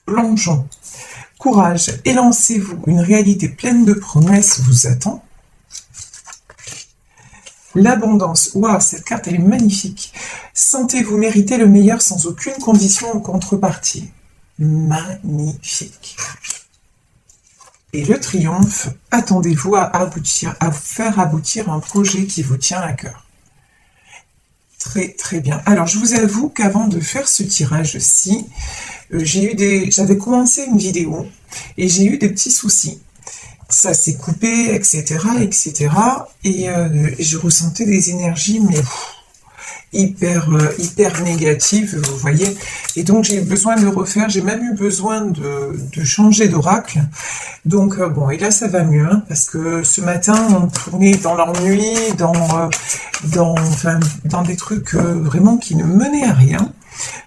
Plongeons. Courage, élancez-vous, une réalité pleine de promesses vous attend. L'abondance, waouh, cette carte elle est magnifique. Sentez-vous mériter le meilleur sans aucune condition en contrepartie. Magnifique. Et le triomphe, attendez-vous à faire aboutir un projet qui vous tient à cœur. Très très bien. Alors je vous avoue qu'avant de faire ce tirage-ci, j'avais commencé une vidéo et j'ai eu des petits soucis. Ça s'est coupé, etc., etc. Et je ressentais des énergies, mais hyper négatives, vous voyez. Et donc j'ai eu besoin de le refaire. J'ai même eu besoin de changer d'oracle. Donc bon, et là ça va mieux, hein, parce que ce matin on tournait dans l'ennui, dans des trucs vraiment qui ne menaient à rien.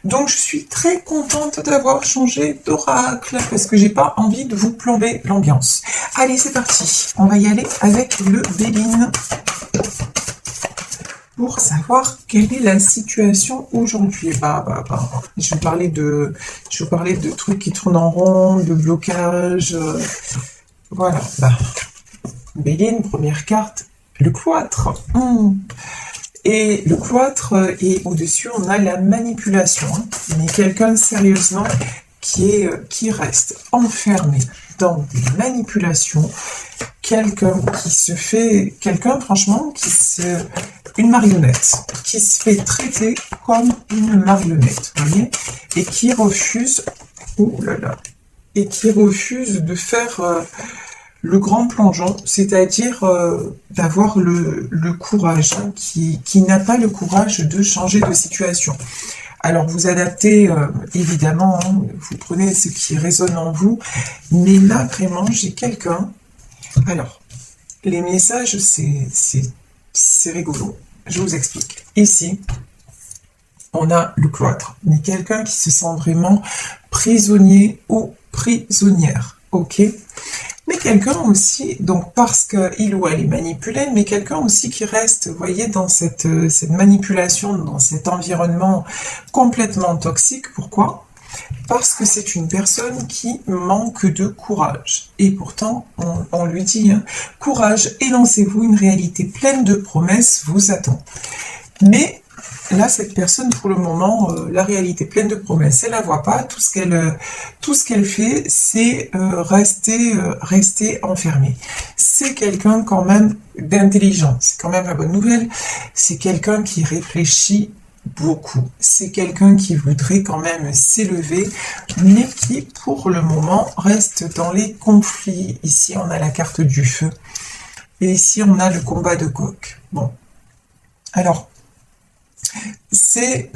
Donc je suis très contente d'avoir changé d'oracle parce que j'ai pas envie de vous plomber l'ambiance. Allez, c'est parti. On va y aller avec le Béline pour savoir quelle est la situation aujourd'hui. Je vais parler de trucs qui tournent en rond, de blocage. Voilà. Béline, première carte, le cloître. Et le cloître, et au-dessus, on a la manipulation. Hein. Mais quelqu'un, sérieusement, qui reste enfermé dans des manipulations. Quelqu'un, franchement, une marionnette, qui se fait traiter comme une marionnette, vous voyez, et qui refuse, de faire le grand plongeon, c'est-à-dire d'avoir le courage, hein, qui n'a pas le courage de changer de situation. Alors vous adaptez, évidemment, hein, vous prenez ce qui résonne en vous, mais là vraiment j'ai quelqu'un. Alors, les messages c'est rigolo, je vous explique. Ici, on a le cloître, mais quelqu'un qui se sent vraiment prisonnier ou prisonnière, ok ? Mais quelqu'un aussi, donc parce qu'il ou elle est manipulé, mais quelqu'un aussi qui reste, vous voyez, dans cette manipulation, dans cet environnement complètement toxique. Pourquoi ? Parce que c'est une personne qui manque de courage. Et pourtant, on lui dit, hein, courage, élancez-vous, une réalité pleine de promesses vous attend. Mais là, cette personne, pour le moment, la réalité pleine de promesses, elle la voit pas. Tout ce qu'elle fait, c'est rester enfermée. C'est quelqu'un quand même d'intelligent. C'est quand même la bonne nouvelle. C'est quelqu'un qui réfléchit beaucoup. C'est quelqu'un qui voudrait quand même s'élever, mais qui, pour le moment, reste dans les conflits. Ici, on a la carte du feu. Et ici, on a le combat de coq. Bon. Alors, c'est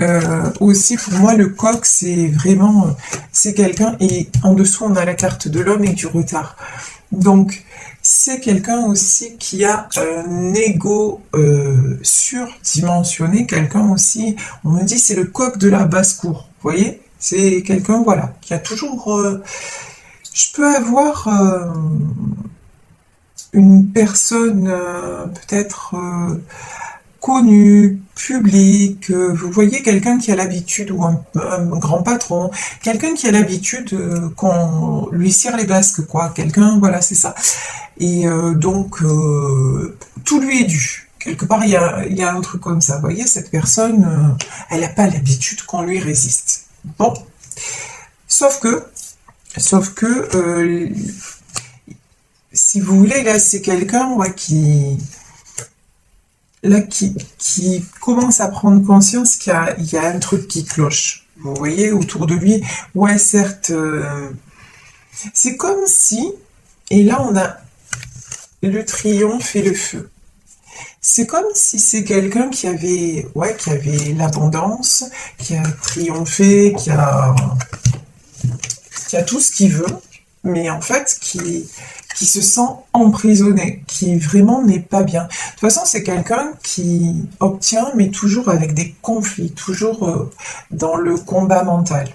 aussi pour moi le coq, c'est vraiment c'est quelqu'un, et en dessous on a la carte de l'homme et du retard. Donc c'est quelqu'un aussi qui a un ego surdimensionné, quelqu'un aussi, on me dit c'est le coq de la basse-cour, vous voyez, c'est quelqu'un voilà qui a toujours je peux avoir une personne peut-être connu, public, vous voyez quelqu'un qui a l'habitude, ou un grand patron, quelqu'un qui a l'habitude qu'on lui cire les basques, quoi, quelqu'un, voilà, c'est ça. Et donc, tout lui est dû. Quelque part, il y a un truc comme ça. Vous voyez, cette personne, elle n'a pas l'habitude qu'on lui résiste. Bon. Sauf que, si vous voulez, là, c'est quelqu'un qui commence à prendre conscience qu'il y a un truc qui cloche. Vous voyez, autour de lui, ouais, certes, c'est comme si, et là on a le triomphe et le feu. C'est comme si c'est quelqu'un qui avait l'abondance, qui a triomphé, qui a tout ce qu'il veut, mais en fait, qui se sent emprisonné, qui vraiment n'est pas bien. De toute façon, c'est quelqu'un qui obtient, mais toujours avec des conflits, toujours dans le combat mental.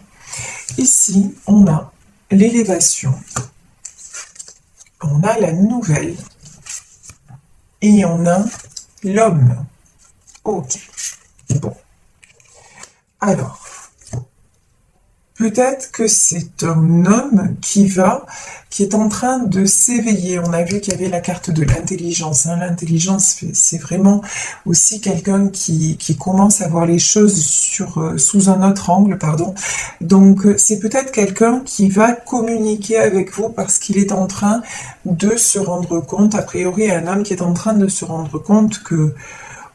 Ici, on a l'élévation, on a la nouvelle, et on a l'homme. Ok. Bon. Alors, peut-être que c'est un homme qui est en train de s'éveiller. On a vu qu'il y avait la carte de l'intelligence. Hein. L'intelligence, c'est vraiment aussi quelqu'un qui commence à voir les choses sous un autre angle, pardon. Donc, c'est peut-être quelqu'un qui va communiquer avec vous parce qu'il est en train de se rendre compte, a priori, un homme qui est en train de se rendre compte que,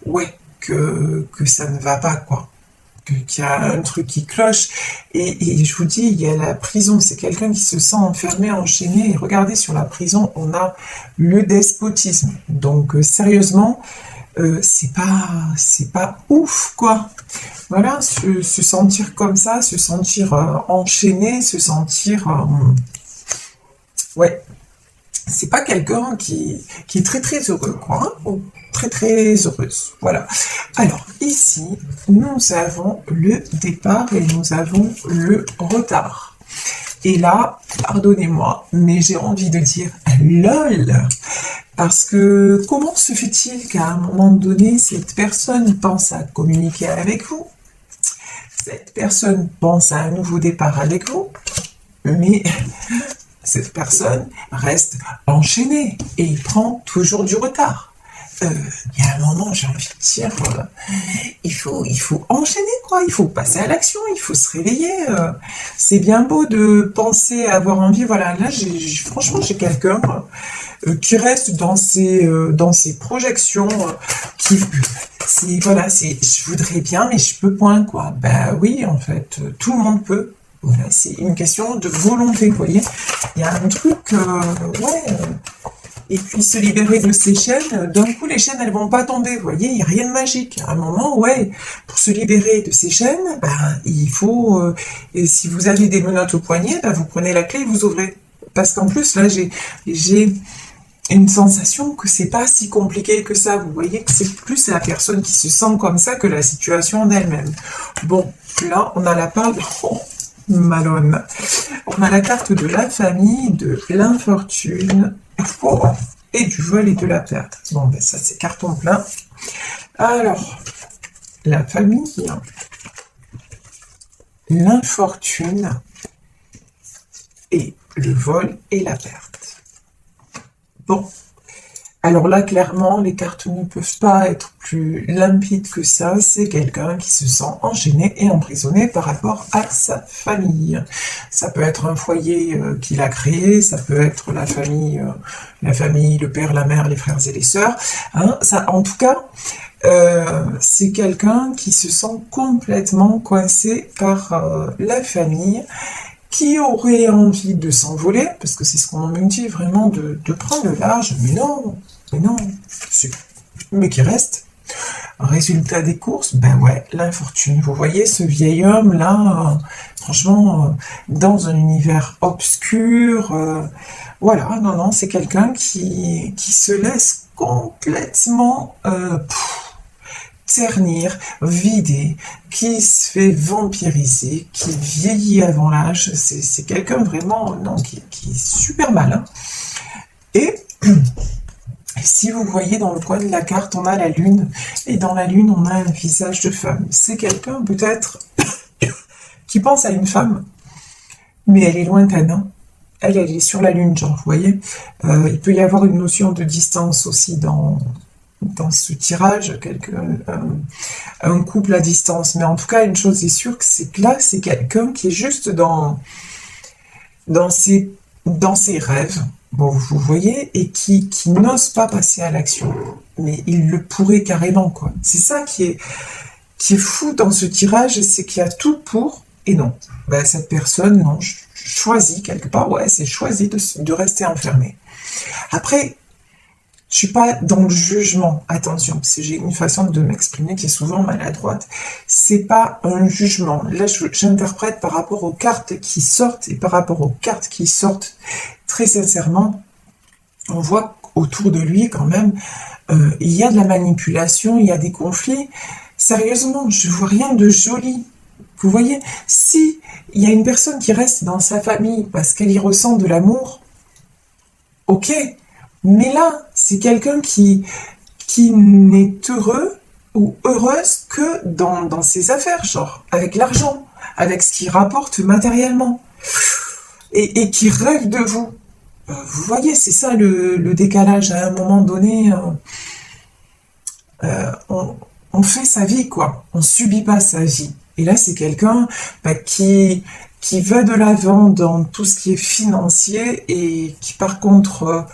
ouais, que ça ne va pas, quoi. Qu'il y a un truc qui cloche, et je vous dis, il y a la prison, c'est quelqu'un qui se sent enfermé, enchaîné, et regardez, sur la prison, on a le despotisme, donc sérieusement, c'est pas ouf, quoi. Voilà, se sentir comme ça, se sentir enchaîné, se sentir... ouais, c'est pas quelqu'un qui est très très heureux, quoi, hein, très très heureuse, voilà. Alors, ici, nous avons le départ et nous avons le retard. Et là, pardonnez-moi, mais j'ai envie de dire LOL, parce que comment se fait-il qu'à un moment donné, cette personne pense à communiquer avec vous, cette personne pense à un nouveau départ avec vous, mais cette personne reste enchaînée et il prend toujours du retard. Il y a un moment, j'ai envie de dire, il faut enchaîner, quoi. Il faut passer à l'action, il faut se réveiller. C'est bien beau de penser avoir envie. Voilà, là, franchement, j'ai quelqu'un qui reste dans ses projections, voilà, je voudrais bien, mais je peux point, quoi. Ben oui, en fait, tout le monde peut. Voilà, c'est une question de volonté, vous voyez. Il y a un truc, ouais. Et puis se libérer de ces chaînes, d'un coup les chaînes elles vont pas tomber, vous voyez, il n'y a rien de magique. À un moment, ouais, pour se libérer de ces chaînes, ben, il faut, et si vous avez des menottes au poignet, ben, vous prenez la clé et vous ouvrez. Parce qu'en plus, là, j'ai une sensation que c'est pas si compliqué que ça, vous voyez, que c'est plus la personne qui se sent comme ça que la situation en elle-même. Bon, là, on a la part de... Oh, Malone. On a la carte de la famille, de l'infortune, oh, et du vol et de la perte. Bon, ben ça, c'est carton plein. Alors, la famille, l'infortune, et le vol et la perte. Bon. Alors là, clairement, les cartes ne peuvent pas être plus limpides que ça. C'est quelqu'un qui se sent enchaîné et emprisonné par rapport à sa famille. Ça peut être un foyer qu'il a créé, ça peut être la famille, le père, la mère, les frères et les sœurs. Hein, ça, en tout cas, c'est quelqu'un qui se sent complètement coincé par la famille, qui aurait envie de s'envoler, parce que c'est ce qu'on me dit vraiment, de prendre le large, mais non, mais qui reste. Résultat des courses, ben ouais, l'infortune. Vous voyez ce vieil homme là, franchement, dans un univers obscur, voilà, non, c'est quelqu'un qui se laisse complètement ternir, vider, qui se fait vampiriser, qui vieillit avant l'âge. C'est quelqu'un vraiment, non, qui est super malin. Et si vous voyez dans le coin de la carte, on a la lune, et dans la lune, on a un visage de femme. C'est quelqu'un peut-être qui pense à une femme, mais elle est lointaine, hein. Elle est sur la lune, genre, vous voyez. Il peut y avoir une notion de distance aussi dans ce tirage, un couple à distance. Mais en tout cas, une chose est sûre, c'est que là, c'est quelqu'un qui est juste dans ses rêves, bon, vous voyez, et qui n'ose pas passer à l'action. Mais il le pourrait carrément, quoi. C'est ça qui est fou dans ce tirage, c'est qu'il y a tout pour, et non. Ben, cette personne, non, choisit quelque part, ouais, c'est choisi de rester enfermé. Après, je suis pas dans le jugement, attention, parce que j'ai une façon de m'exprimer qui est souvent maladroite. C'est pas un jugement. Là, j'interprète par rapport aux cartes qui sortent, et par rapport aux cartes qui sortent, très sincèrement, on voit autour de lui quand même, il y a de la manipulation, il y a des conflits. Sérieusement, je vois rien de joli. Vous voyez, si il y a une personne qui reste dans sa famille parce qu'elle y ressent de l'amour, ok. Mais là, c'est quelqu'un qui n'est heureux ou heureuse que dans ses affaires, genre, avec l'argent. avec ce qu'il rapporte matériellement, et qui rêve de vous. Vous voyez, c'est ça le décalage. À un moment donné, on fait sa vie, quoi. On subit pas sa vie. Et là, c'est quelqu'un qui va de l'avant dans tout ce qui est financier et qui, par contre,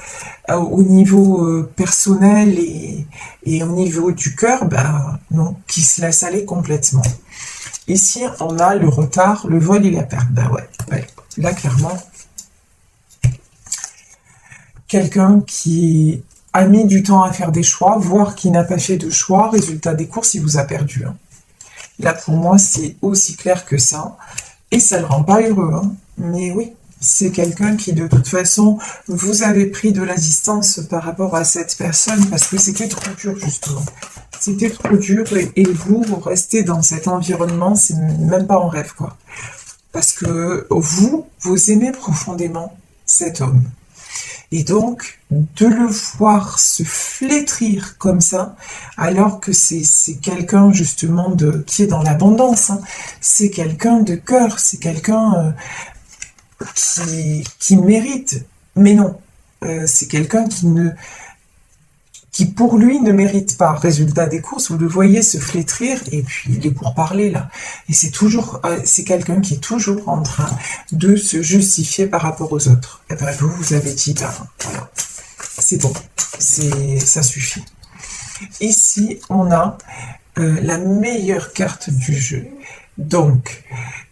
au niveau personnel et au niveau du cœur, non, qui se laisse aller complètement. Ici, on a le retard, le vol et la perte. Ouais. Là, clairement, quelqu'un qui a mis du temps à faire des choix, voire qui n'a pas fait de choix, résultat des courses, il vous a perdu. Hein. Là, pour moi, c'est aussi clair que ça. Et ça ne le rend pas heureux. Hein. Mais oui, c'est quelqu'un qui, de toute façon, vous avez pris de la distance par rapport à cette personne parce que c'était trop dur, justement. C'était trop dur et vous restez dans cet environnement, c'est même pas en rêve, quoi. Parce que vous aimez profondément cet homme. Et donc, de le voir se flétrir comme ça, alors que c'est quelqu'un justement qui est dans l'abondance, hein. C'est quelqu'un de cœur, c'est quelqu'un qui mérite. Mais non, c'est quelqu'un qui pour lui ne mérite pas. Résultat des courses, vous le voyez se flétrir, et puis il est pour parler là. Et c'est quelqu'un qui est toujours en train de se justifier par rapport aux autres. Et vous avez dit, voilà, c'est bon, ça suffit. Ici, on a la meilleure carte du jeu. Donc,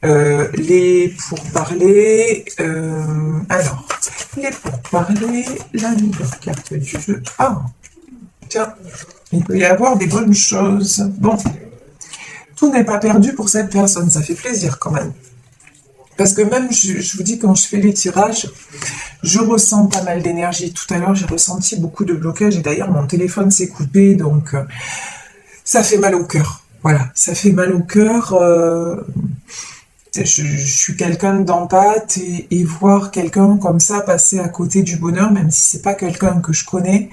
les pourparlers, la meilleure carte du jeu. Tiens, il peut y avoir des bonnes choses. Bon, tout n'est pas perdu pour cette personne, ça fait plaisir quand même. Parce que même, je vous dis, quand je fais les tirages, je ressens pas mal d'énergie. Tout à l'heure, j'ai ressenti beaucoup de blocage, et d'ailleurs, mon téléphone s'est coupé, donc ça fait mal au cœur. Voilà, ça fait mal au cœur. Je suis quelqu'un d'empathe, et voir quelqu'un comme ça passer à côté du bonheur, même si c'est pas quelqu'un que je connais,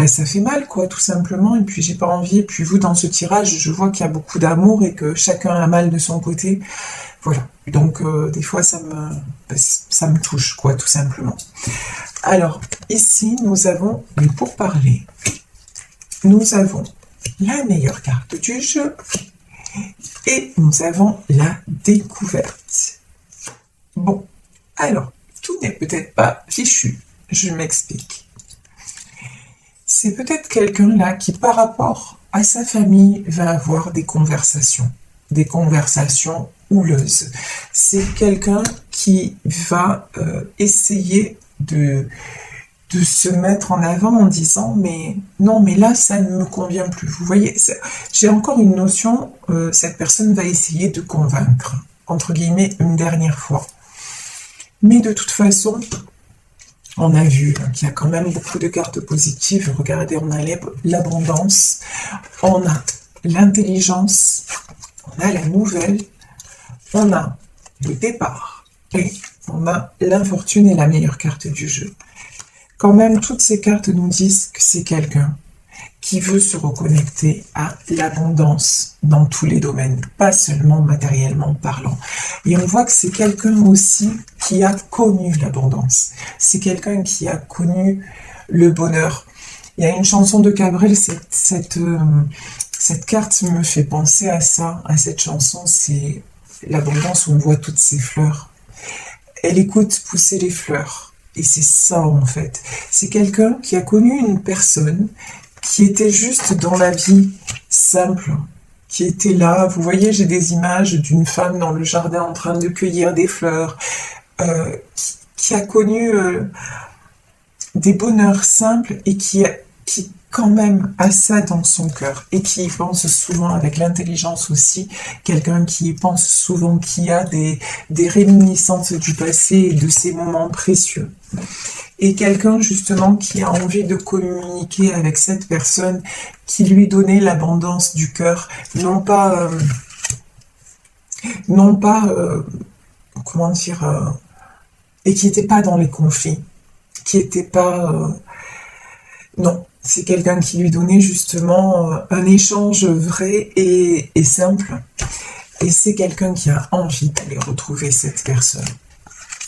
ça fait mal, quoi, tout simplement. Et puis j'ai pas envie. Et puis vous, dans ce tirage, je vois qu'il y a beaucoup d'amour et que chacun a mal de son côté. Voilà. Donc des fois, ça me touche, quoi, tout simplement. Alors ici, nous avons les pourparlers. Nous avons la meilleure carte du jeu et nous avons la découverte. Bon, alors tout n'est peut-être pas fichu. Je m'explique. C'est peut-être quelqu'un là qui, par rapport à sa famille, va avoir des conversations houleuses. C'est quelqu'un qui va essayer de se mettre en avant en disant mais non, mais là ça ne me convient plus. Vous voyez, j'ai encore une notion, cette personne va essayer de convaincre, entre guillemets, une dernière fois. Mais de toute façon, on a vu qu'il y a quand même beaucoup de cartes positives. Regardez, on a l'abondance, on a l'intelligence, on a la nouvelle, on a le départ et on a l'infortune et la meilleure carte du jeu. Quand même, toutes ces cartes nous disent que c'est quelqu'un qui veut se reconnecter à l'abondance dans tous les domaines, pas seulement matériellement parlant. Et on voit que c'est quelqu'un aussi qui a connu l'abondance. C'est quelqu'un qui a connu le bonheur. Il y a une chanson de Cabrel, cette carte me fait penser à ça, à cette chanson, c'est l'abondance où on voit toutes ces fleurs. Elle écoute pousser les fleurs. Et c'est ça, en fait. C'est quelqu'un qui a connu une personne qui était juste dans la vie simple, qui était là. Vous voyez, j'ai des images d'une femme dans le jardin en train de cueillir des fleurs, qui a connu des bonheurs simples et qui quand même a ça dans son cœur et qui y pense souvent avec l'intelligence aussi. Quelqu'un qui y pense souvent, qui a des réminiscences du passé et de ces moments précieux. Et quelqu'un justement qui a envie de communiquer avec cette personne, qui lui donnait l'abondance du cœur, non pas comment dire, et qui n'était pas dans les conflits, qui n'était pas non, c'est quelqu'un qui lui donnait justement un échange vrai et simple. Et c'est quelqu'un qui a envie d'aller retrouver cette personne.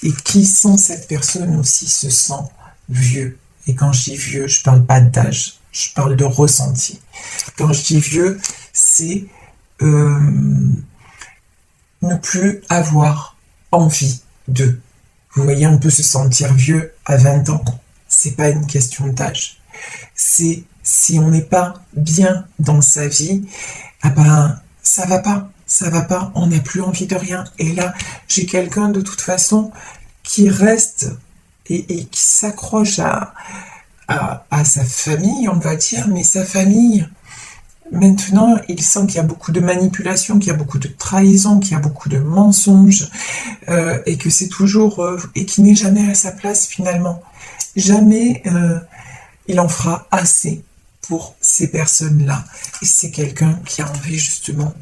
Et qui, sans cette personne aussi, se sent vieux. Et quand je dis vieux, je parle pas d'âge, je parle de ressenti. Quand je dis vieux, c'est ne plus avoir envie de. Vous voyez, on peut se sentir vieux à 20 ans. C'est pas une question d'âge. C'est si on n'est pas bien dans sa vie, ah ben, ça va pas, on n'a plus envie de rien. Et là, j'ai quelqu'un de toute façon qui reste et qui s'accroche à sa famille, on va dire, mais sa famille, maintenant, il sent qu'il y a beaucoup de manipulation, qu'il y a beaucoup de trahison, qu'il y a beaucoup de mensonges, et que c'est toujours, et qu'il n'est jamais à sa place finalement. Jamais il en fera assez pour ces personnes-là. Et c'est quelqu'un qui a envie justement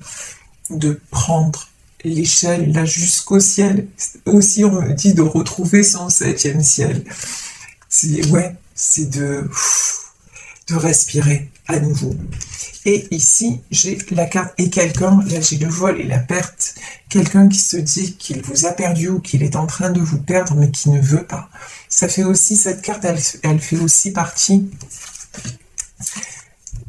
de prendre l'échelle là jusqu'au ciel. Aussi, on me dit de retrouver son 7e ciel. C'est de respirer à nouveau. Et ici, j'ai la carte et quelqu'un, là j'ai le vol et la perte, quelqu'un qui se dit qu'il vous a perdu ou qu'il est en train de vous perdre mais qui ne veut pas. Ça fait aussi, cette carte, elle fait aussi partie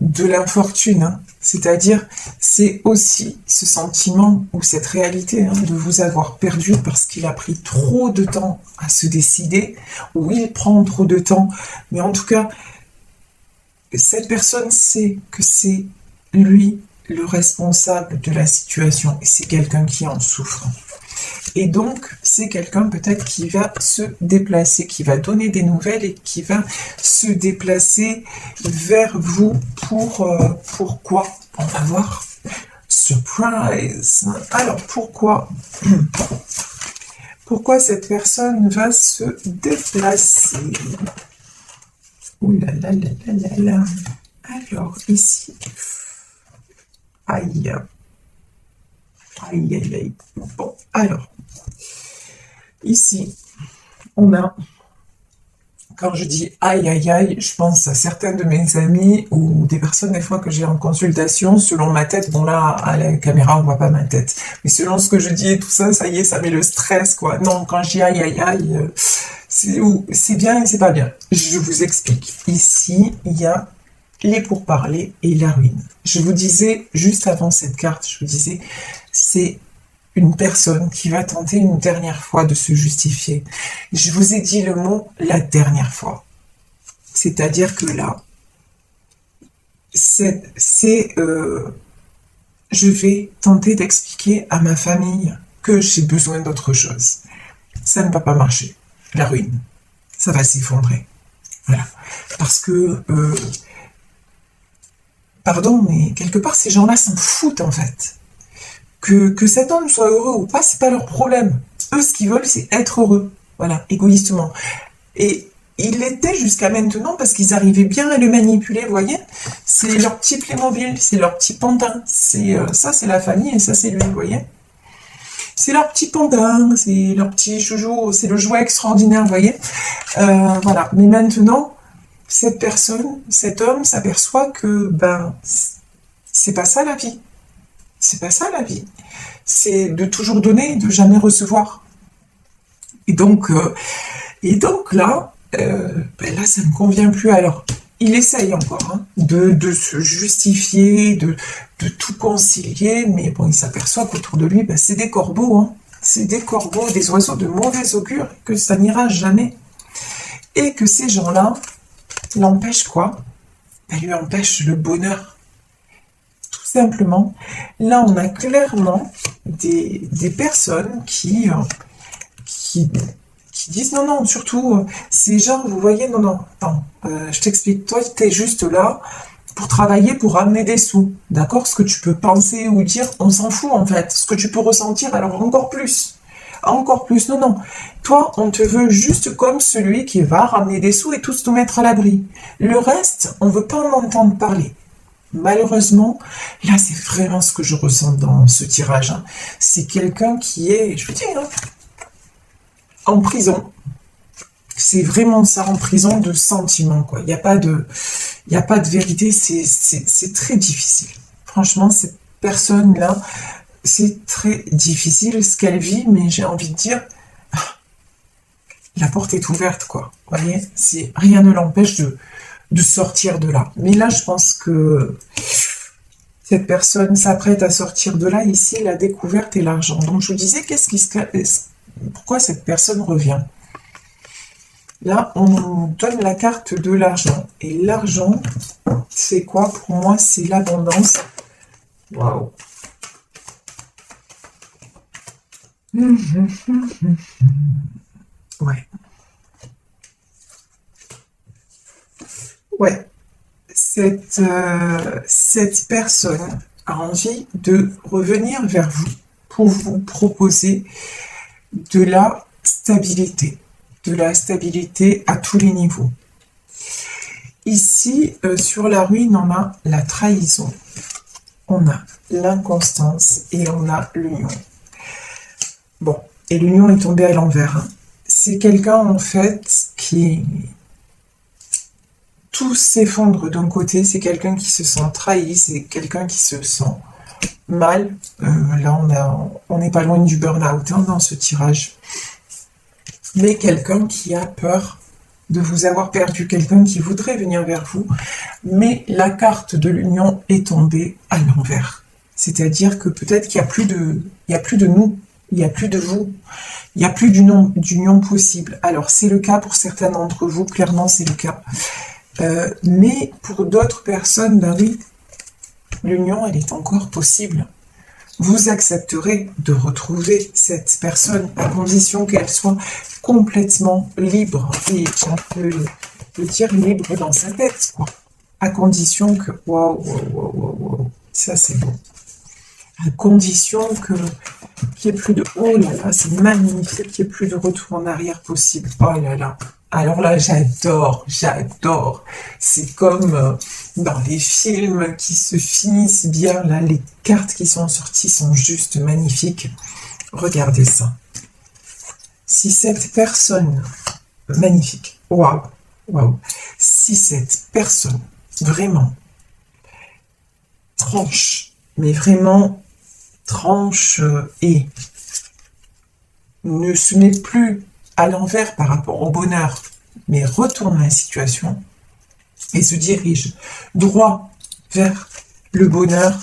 de l'infortune, hein. C'est-à-dire, c'est aussi ce sentiment ou cette réalité de vous avoir perdu parce qu'il a pris trop de temps à se décider, ou il prend trop de temps, mais en tout cas, cette personne sait que c'est lui le responsable de la situation et c'est quelqu'un qui en souffre. Et donc, c'est quelqu'un peut-être qui va se déplacer, qui va donner des nouvelles et qui va se déplacer vers vous pour quoi? On va voir. Surprise! Alors, pourquoi? Pourquoi cette personne va se déplacer? Ouh là là là là là là. Alors, ici. Aïe. Aïe, aïe, aïe. Bon, alors. Ici, on a, quand je dis aïe, aïe, aïe, je pense à certains de mes amis ou des personnes des fois que j'ai en consultation, selon ma tête, bon là, à la caméra, on voit pas ma tête, mais selon ce que je dis et tout ça, ça y est, ça met le stress, quoi. Non, quand je dis aïe, aïe, aïe, c'est bien et c'est pas bien. Je vous explique. Ici, il y a les pourparlers et la ruine. Je vous disais, juste avant cette carte, je vous disais, c'est une personne qui va tenter une dernière fois de se justifier. Je vous ai dit le mot la dernière fois. C'est-à-dire que là, je vais tenter d'expliquer à ma famille que j'ai besoin d'autre chose. Ça ne va pas marcher. La ruine. Ça va s'effondrer. Voilà. Parce que, pardon, mais quelque part, ces gens-là s'en foutent en fait. Que cet homme soit heureux ou pas, c'est pas leur problème. Eux, ce qu'ils veulent, c'est être heureux. Voilà, égoïstement. Et il l'était jusqu'à maintenant parce qu'ils arrivaient bien à le manipuler, vous voyez. C'est leur petit Playmobil, c'est leur petit pantin. Ça, c'est la famille et ça, c'est lui, vous voyez. C'est leur petit pantin, c'est leur petit joujou, c'est le jouet extraordinaire, vous voyez. Voilà. Mais maintenant, cette personne, cet homme s'aperçoit que, c'est pas ça la vie. C'est pas ça la vie. C'est de toujours donner et de jamais recevoir. Et donc là, là, ça ne convient plus. Alors, il essaye encore de se justifier, de tout concilier, mais bon, il s'aperçoit qu'autour de lui, c'est des corbeaux. C'est des corbeaux, des oiseaux de mauvais augure, que ça n'ira jamais. Et que ces gens-là l'empêchent quoi? Lui empêchent le bonheur. Simplement, là on a clairement des personnes qui disent non, surtout ces gens, vous voyez, non, je t'explique, toi tu es juste là pour travailler, pour ramener des sous, d'accord? Ce que tu peux penser ou dire, on s'en fout en fait, ce que tu peux ressentir, alors encore plus, non, toi on te veut juste comme celui qui va ramener des sous et tous te mettre à l'abri, le reste, on veut pas en entendre parler. Malheureusement, là c'est vraiment ce que je ressens dans ce tirage. C'est quelqu'un qui est, je vous dis, en prison. C'est vraiment ça, en prison de sentiments, quoi. Il n'y a pas de vérité, c'est très difficile. Franchement, cette personne-là, c'est très difficile ce qu'elle vit, mais j'ai envie de dire, la porte est ouverte, quoi. Vous voyez, rien ne l'empêche de sortir de là. Mais là, je pense que cette personne s'apprête à sortir de là, ici, la découverte et l'argent. Donc, je vous disais, pourquoi cette personne revient? Là, on nous donne la carte de l'argent. Et l'argent, c'est quoi? Pour moi, c'est l'abondance. Waouh! Ouais. Ouais. Cette personne a envie de revenir vers vous pour vous proposer de la stabilité. De la stabilité à tous les niveaux. Ici, sur la ruine, on a la trahison, on a l'inconstance et on a l'union. Bon, et l'union est tombée à l'envers. Hein. C'est quelqu'un, en fait, qui... Tout s'effondre d'un côté, c'est quelqu'un qui se sent trahi, c'est quelqu'un qui se sent mal. Là, on n'est pas loin du burn-out hein, dans ce tirage. Mais quelqu'un qui a peur de vous avoir perdu, quelqu'un qui voudrait venir vers vous, mais la carte de l'union est tombée à l'envers. C'est-à-dire que peut-être qu'il n'y a plus de, nous, il n'y a plus de vous, il n'y a plus d'union possible. Alors c'est le cas pour certains d'entre vous, clairement c'est le cas. Mais pour d'autres personnes, ben oui, l'union elle est encore possible. Vous accepterez de retrouver cette personne à condition qu'elle soit complètement libre. Et on peut le dire libre dans sa tête, quoi. À condition que... Waouh, ça c'est bon. À condition qu'il n'y ait plus de... Oh là là, c'est magnifique, qu'il n'y ait plus de retour en arrière possible. Oh là là. Alors là, j'adore. C'est comme dans les films qui se finissent bien, là, les cartes qui sont sorties sont juste magnifiques. Regardez ça. Si cette personne, magnifique, waouh, si cette personne, vraiment, tranche, mais vraiment, tranche et ne se met plus à l'envers par rapport au bonheur, mais retourne la situation et se dirige droit vers le bonheur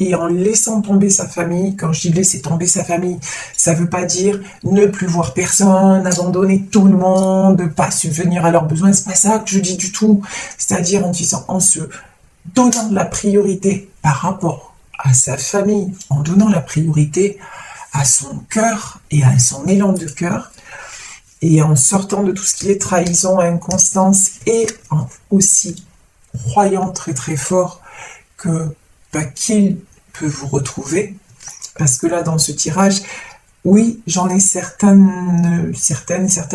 et en laissant tomber sa famille. Quand je dis laisser tomber sa famille, ça ne veut pas dire ne plus voir personne, abandonner tout le monde, pas subvenir à leurs besoins, c'est pas ça que je dis du tout. C'est-à-dire en se donnant la priorité par rapport à sa famille, en donnant la priorité à son cœur et à son élan de cœur, et en sortant de tout ce qui est trahison, inconstance, et en aussi croyant très très fort que qu'il peut vous retrouver, parce que là dans ce tirage, oui, j'en ai certaines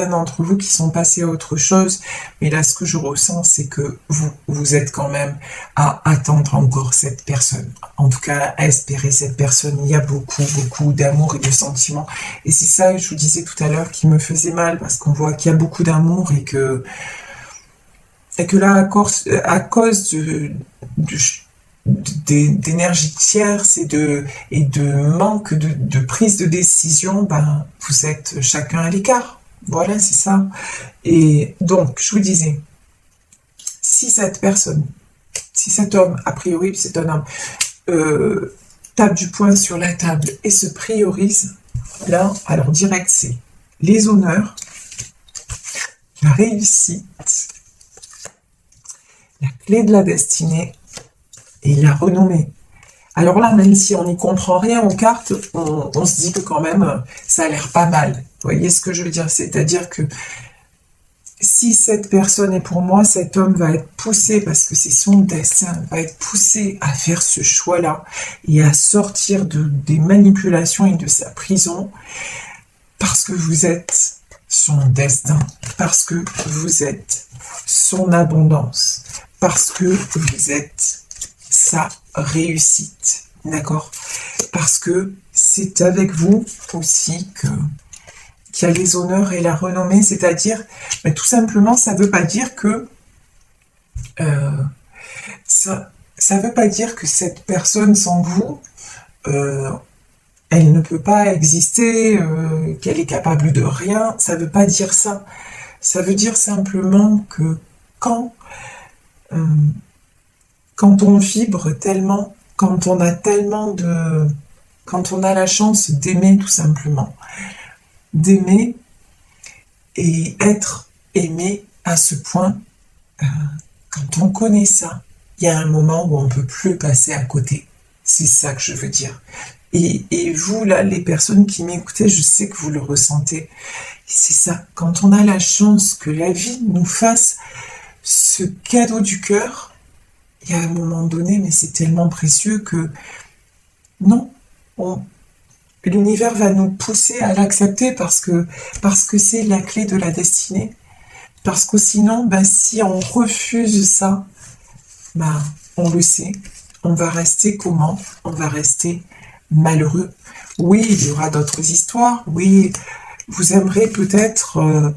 d'entre vous qui sont passés à autre chose, mais là ce que je ressens, c'est que vous êtes quand même à attendre encore cette personne, en tout cas à espérer cette personne. Il y a beaucoup d'amour et de sentiments, et c'est ça, je vous disais tout à l'heure, qui me faisait mal, parce qu'on voit qu'il y a beaucoup d'amour et que là, à cause d'énergie tierce et de manque de prise de décision, ben, vous êtes chacun à l'écart. Voilà, c'est ça. Et donc, je vous disais, si cet homme, a priori, c'est un homme, tape du poing sur la table et se priorise, là, alors direct, c'est les honneurs, la réussite, la clé de la destinée, et la renommée. Alors là, même si on n'y comprend rien aux cartes, on se dit que quand même, ça a l'air pas mal. Vous voyez ce que je veux dire? C'est-à-dire que si cette personne est pour moi, cet homme va être poussé, parce que c'est son destin, va être poussé à faire ce choix-là et à sortir des manipulations et de sa prison, parce que vous êtes son destin, parce que vous êtes son abondance, parce que vous êtes sa réussite, d'accord? Parce que c'est avec vous aussi qu'il y a les honneurs et la renommée, c'est-à-dire, mais tout simplement, ça veut pas dire que ça veut pas dire que cette personne sans vous, elle ne peut pas exister, qu'elle est capable de rien, ça ne veut pas dire ça. Ça veut dire simplement que quand, euh, quand on vibre tellement, quand on a la chance d'aimer tout simplement, d'aimer et être aimé à ce point, euh, quand on connaît ça, il y a un moment où on ne peut plus passer à côté. C'est ça que je veux dire. Et vous, là, les personnes qui m'écoutez, je sais que vous le ressentez. C'est ça, quand on a la chance que la vie nous fasse ce cadeau du cœur, il y a un moment donné, mais c'est tellement précieux que non, l'univers va nous pousser à l'accepter parce que c'est la clé de la destinée. Parce que sinon, si on refuse ça, on le sait, on va rester comment? On va rester malheureux. Oui, il y aura d'autres histoires, oui, vous aimerez peut-être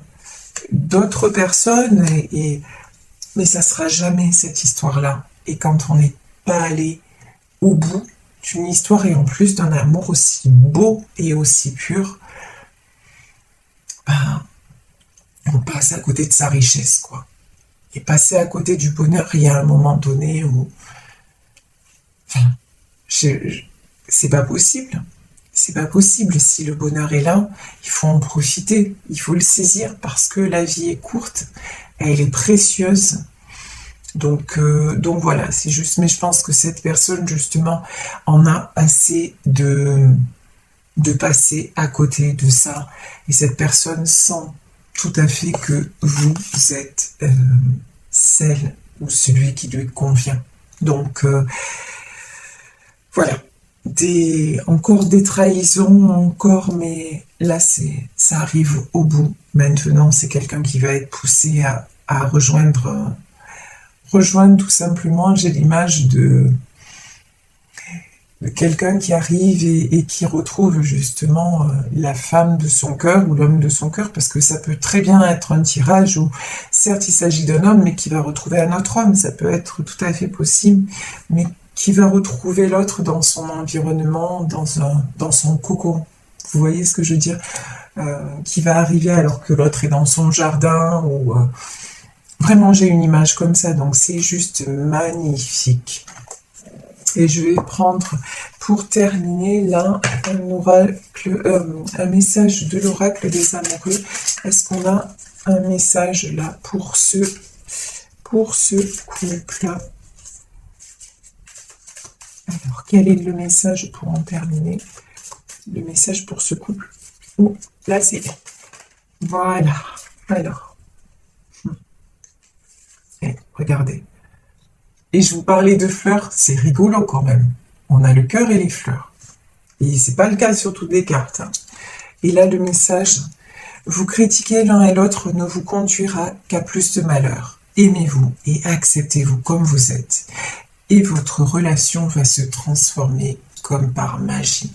d'autres personnes, mais ça sera jamais cette histoire-là. Et quand on n'est pas allé au bout d'une histoire et en plus d'un amour aussi beau et aussi pur, on passe à côté de sa richesse, quoi. Et passer à côté du bonheur, il y a un moment donné où, c'est pas possible. C'est pas possible. Si le bonheur est là, il faut en profiter, il faut le saisir parce que la vie est courte, elle est précieuse. Donc voilà, c'est juste. Mais je pense que cette personne justement en a assez de passer à côté de ça. Et cette personne sent tout à fait que vous êtes celle ou celui qui lui convient. Donc voilà. Encore des trahisons, encore, mais là ça arrive au bout. Maintenant, c'est quelqu'un qui va être poussé à rejoindre tout simplement. J'ai l'image de quelqu'un qui arrive et qui retrouve justement la femme de son cœur ou l'homme de son cœur, parce que ça peut très bien être un tirage où certes il s'agit d'un homme mais qui va retrouver un autre homme, ça peut être tout à fait possible, mais qui va retrouver l'autre dans son environnement, dans son cocon. Vous voyez ce que je veux dire? Qui va arriver alors que l'autre est dans son jardin ou vraiment j'ai une image comme ça, donc c'est juste magnifique. Et je vais prendre pour terminer là un message de l'oracle des amoureux. Est-ce qu'on a un message là pour ce couple-là? Alors, quel est le message pour en terminer? Le message pour ce couple. Oh, là, c'est... Voilà. Alors. Regardez. Et je vous parlais de fleurs, c'est rigolo quand même. On a le cœur et les fleurs. Et c'est pas le cas sur toutes les cartes. Et là, le message, vous critiquer l'un et l'autre ne vous conduira qu'à plus de malheur. Aimez-vous et acceptez-vous comme vous êtes. Et votre relation va se transformer comme par magie.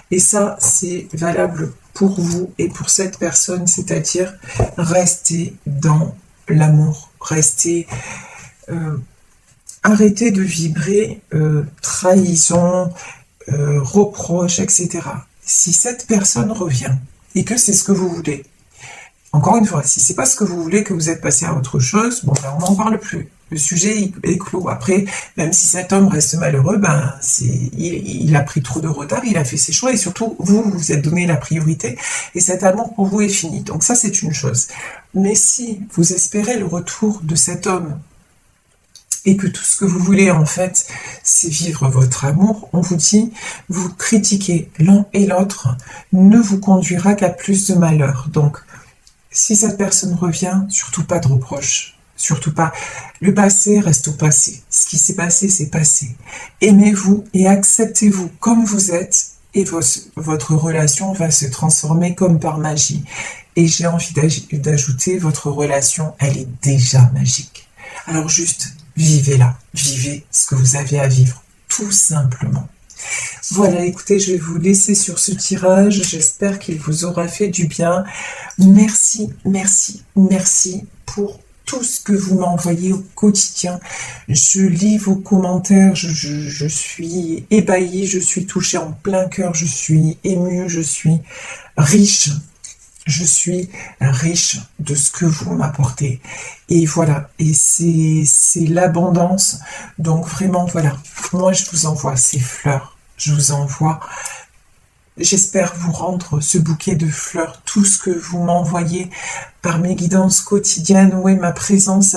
Et ça, c'est valable pour vous et pour cette personne, c'est-à-dire restez dans l'amour, arrêtez de vibrer trahison, reproche, etc. Si cette personne revient et que c'est ce que vous voulez, encore une fois, si c'est pas ce que vous voulez, que vous êtes passé à autre chose, on n'en parle plus. Le sujet est clos. Après, même si cet homme reste malheureux, il a pris trop de retard, il a fait ses choix et surtout, vous êtes donné la priorité et cet amour pour vous est fini. Donc ça, c'est une chose. Mais si vous espérez le retour de cet homme et que tout ce que vous voulez, en fait, c'est vivre votre amour, on vous dit, vous critiquez l'un et l'autre ne vous conduira qu'à plus de malheur. Donc, si cette personne revient, surtout pas de reproches. Surtout pas. Le passé reste au passé. Ce qui s'est passé, c'est passé. Aimez-vous et acceptez-vous comme vous êtes et votre relation va se transformer comme par magie. Et j'ai envie d'ajouter, votre relation, elle est déjà magique. Alors juste, vivez-la. Vivez ce que vous avez à vivre. Tout simplement. Voilà, écoutez, je vais vous laisser sur ce tirage. J'espère qu'il vous aura fait du bien. Merci, merci, merci pour tout ce que vous m'envoyez au quotidien. Je lis vos commentaires, je suis ébahie, je suis touchée en plein cœur, je suis émue, je suis riche. Je suis riche de ce que vous m'apportez. Et voilà, et c'est l'abondance. Donc vraiment, voilà, moi je vous envoie ces fleurs. Je vous envoie, j'espère vous rendre ce bouquet de fleurs, tout ce que vous m'envoyez par mes guidances quotidiennes. Oui, ma présence,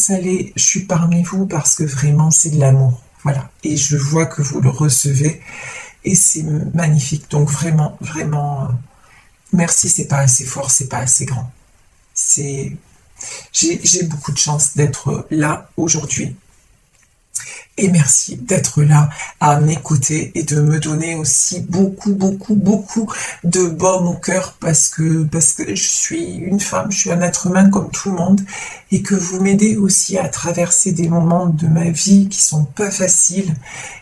elle est, je suis parmi vous parce que vraiment c'est de l'amour. Voilà, et je vois que vous le recevez et c'est magnifique. Donc vraiment, vraiment... merci, c'est pas assez fort, c'est pas assez grand. J'ai beaucoup de chance d'être là aujourd'hui. Et merci d'être là à m'écouter et de me donner aussi beaucoup, beaucoup, beaucoup de baume au cœur parce que je suis une femme, je suis un être humain comme tout le monde et que vous m'aidez aussi à traverser des moments de ma vie qui sont pas faciles.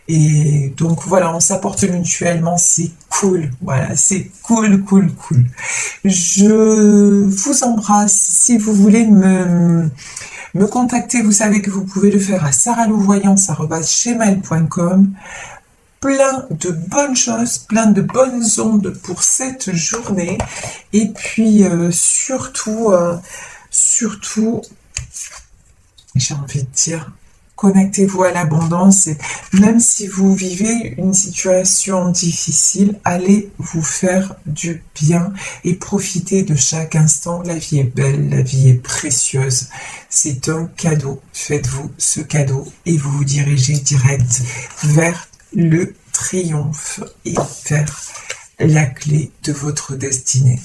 Et donc voilà, on s'apporte mutuellement, c'est cool. Voilà, c'est cool, cool, cool. Je vous embrasse. Si vous voulez me contacter, vous savez que vous pouvez le faire à saralouvoyance@gmail.com. Plein de bonnes choses, plein de bonnes ondes pour cette journée. Et puis surtout, j'ai envie de dire, connectez-vous à l'abondance. Et même si vous vivez une situation difficile, allez vous faire du bien et profitez de chaque instant. La vie est belle, la vie est précieuse. C'est un cadeau. Faites-vous ce cadeau et vous vous dirigez direct vers le triomphe et vers la clé de votre destinée.